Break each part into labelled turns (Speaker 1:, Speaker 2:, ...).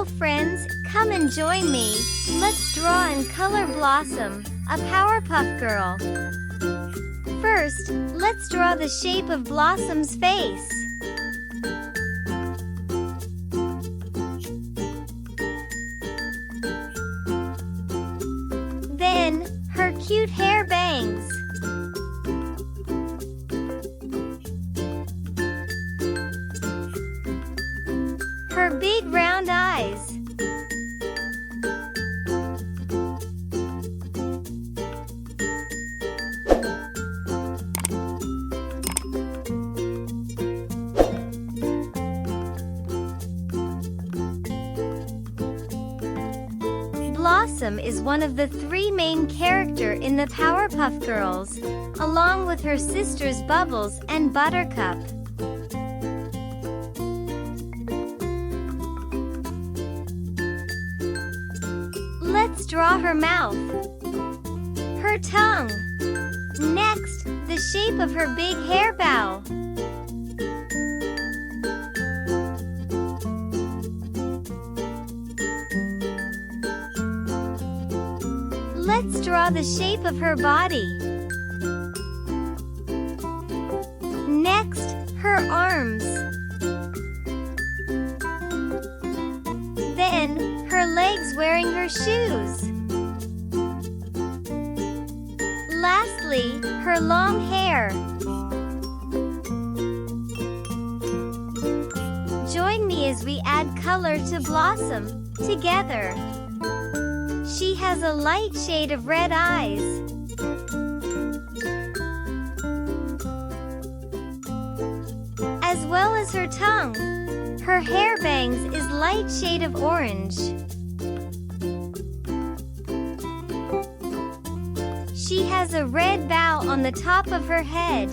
Speaker 1: Hello friends, come and join me. Let's draw and color Blossom, a Powerpuff Girl. First, let's draw the shape of Blossom's face. Then, her cute hair bangs. Her big round eyes. Blossom is one of the three main characters in the Powerpuff Girls, along with her sisters Bubbles and Buttercup. Let's draw her mouth, her tongue, next, the shape of her big hair bow. Let's draw the shape of her body. Next, her arms. Then, her legs wearing her shoes. Lastly, her long hair. Join me as we add color to Blossom, together. She has a light shade of red eyes. As well as her tongue. Her hair bangs is light shade of orange. She has a red bow on the top of her head.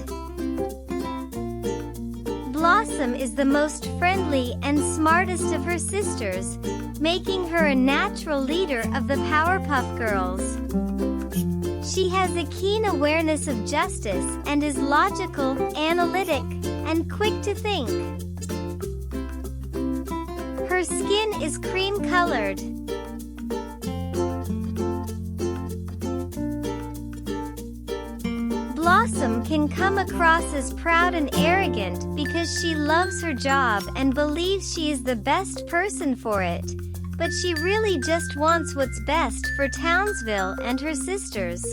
Speaker 1: Blossom is the most friendly and smartest of her sisters, making her a natural leader of the Powerpuff Girls. She has a keen awareness of justice and is logical, analytic, and quick to think. Her skin is cream-colored. Blossom can come across as proud and arrogant because she loves her job and believes she is the best person for it, but she really just wants what's best for Townsville and her sisters.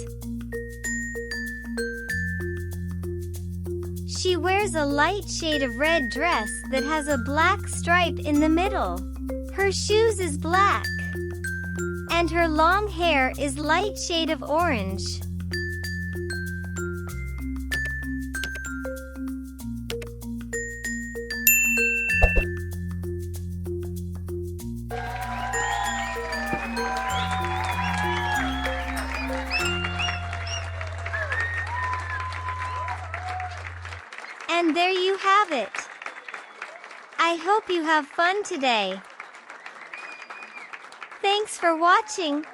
Speaker 1: She wears a light shade of red dress that has a black stripe in the middle. Her shoes is black. And her long hair is light shade of orange. And there you have it. I hope you have fun today. Thanks for watching.